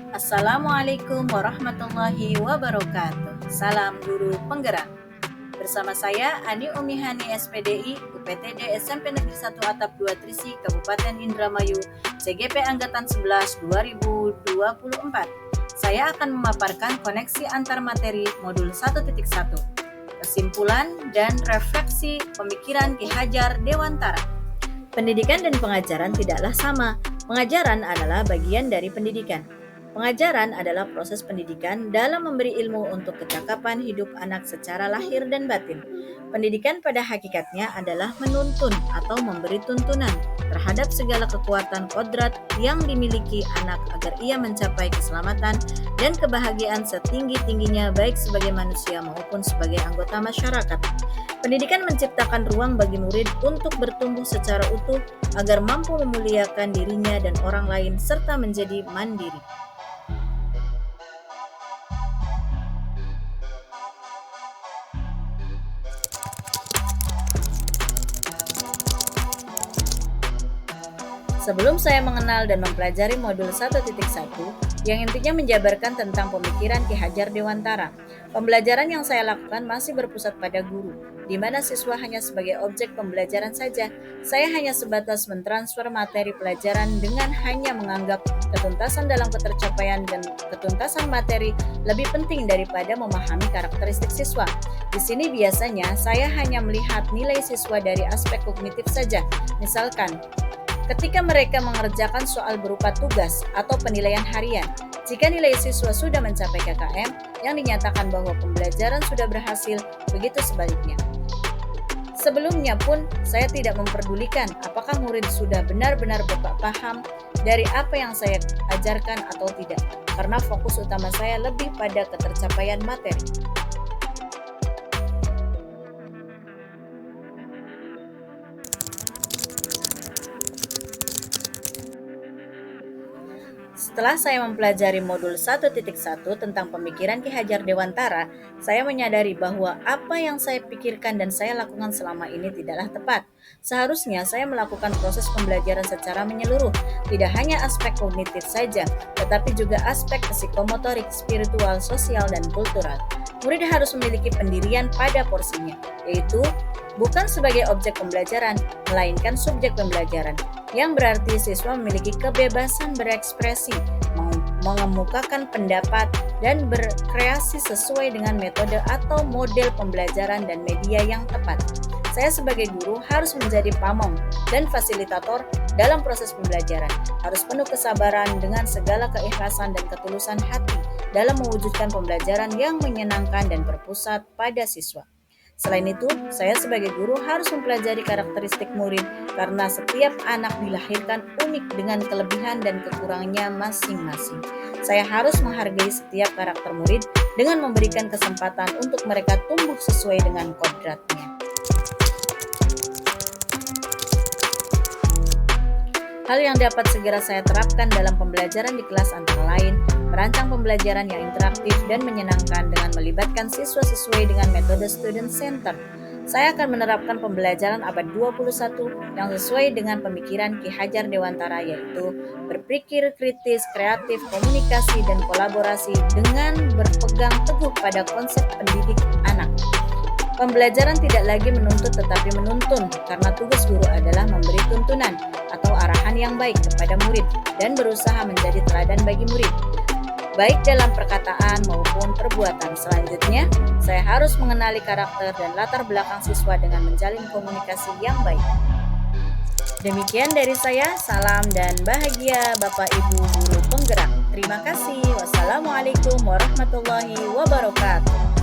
Assalamualaikum warahmatullahi wabarakatuh. Salam guru penggerak. Bersama saya Ani Umihani SPDI UPTD SMP Negeri 1 Atap 2 Trisi Kabupaten Indramayu CGP Angkatan 11 2024. Saya akan memaparkan koneksi antar materi modul 1.1, kesimpulan dan refleksi pemikiran Ki Hajar Dewantara. Pendidikan dan pengajaran tidaklah sama. Pengajaran adalah bagian dari pendidikan. Pengajaran adalah proses pendidikan dalam memberi ilmu untuk kecakapan hidup anak secara lahir dan batin. Pendidikan pada hakikatnya adalah menuntun atau memberi tuntunan terhadap segala kekuatan kodrat yang dimiliki anak agar ia mencapai keselamatan dan kebahagiaan setinggi-tingginya baik sebagai manusia maupun sebagai anggota masyarakat. Pendidikan menciptakan ruang bagi murid untuk bertumbuh secara utuh agar mampu memuliakan dirinya dan orang lain serta menjadi mandiri. Sebelum saya mengenal dan mempelajari modul 1.1 yang intinya menjabarkan tentang pemikiran Ki Hajar Dewantara, pembelajaran yang saya lakukan masih berpusat pada guru, di mana siswa hanya sebagai objek pembelajaran saja. Saya hanya sebatas mentransfer materi pelajaran dengan hanya menganggap ketuntasan dalam ketercapaian dan ketuntasan materi lebih penting daripada memahami karakteristik siswa. Di sini biasanya saya hanya melihat nilai siswa dari aspek kognitif saja. Misalkan, ketika mereka mengerjakan soal berupa tugas atau penilaian harian, jika nilai siswa sudah mencapai KKM, yang dinyatakan bahwa pembelajaran sudah berhasil, begitu sebaliknya. Sebelumnya pun, saya tidak memperdulikan apakah murid sudah benar-benar paham dari apa yang saya ajarkan atau tidak, karena fokus utama saya lebih pada ketercapaian materi. Setelah saya mempelajari modul 1.1 tentang pemikiran Ki Hajar Dewantara, saya menyadari bahwa apa yang saya pikirkan dan saya lakukan selama ini tidaklah tepat. Seharusnya saya melakukan proses pembelajaran secara menyeluruh, tidak hanya aspek kognitif saja, tetapi juga aspek psikomotorik, spiritual, sosial, dan kultural. Murid harus memiliki pendirian pada porsinya, yaitu bukan sebagai objek pembelajaran, melainkan subjek pembelajaran, yang berarti siswa memiliki kebebasan berekspresi, mengemukakan pendapat, dan berkreasi sesuai dengan metode atau model pembelajaran dan media yang tepat. Saya sebagai guru harus menjadi pamong dan fasilitator dalam proses pembelajaran, harus penuh kesabaran dengan segala keikhlasan dan ketulusan hati dalam mewujudkan pembelajaran yang menyenangkan dan berpusat pada siswa. Selain itu, saya sebagai guru harus mempelajari karakteristik murid karena setiap anak dilahirkan unik dengan kelebihan dan kekurangannya masing-masing. Saya harus menghargai setiap karakter murid dengan memberikan kesempatan untuk mereka tumbuh sesuai dengan kodratnya. Hal yang dapat segera saya terapkan dalam pembelajaran di kelas antara lain, merancang pembelajaran yang interaktif dan menyenangkan dengan melibatkan siswa sesuai dengan metode student center. Saya akan menerapkan pembelajaran abad 21 yang sesuai dengan pemikiran Ki Hajar Dewantara, yaitu berpikir kritis, kreatif, komunikasi, dan kolaborasi dengan berpegang teguh pada konsep pendidik anak. Pembelajaran tidak lagi menuntut tetapi menuntun, karena tugas guru adalah memberi tuntunan atau arahan yang baik kepada murid dan berusaha menjadi teladan bagi murid, baik dalam perkataan maupun perbuatan. Selanjutnya, saya harus mengenali karakter dan latar belakang siswa dengan menjalin komunikasi yang baik. Demikian dari saya, salam dan bahagia Bapak Ibu Guru Penggerak. Terima kasih. Wassalamualaikum warahmatullahi wabarakatuh.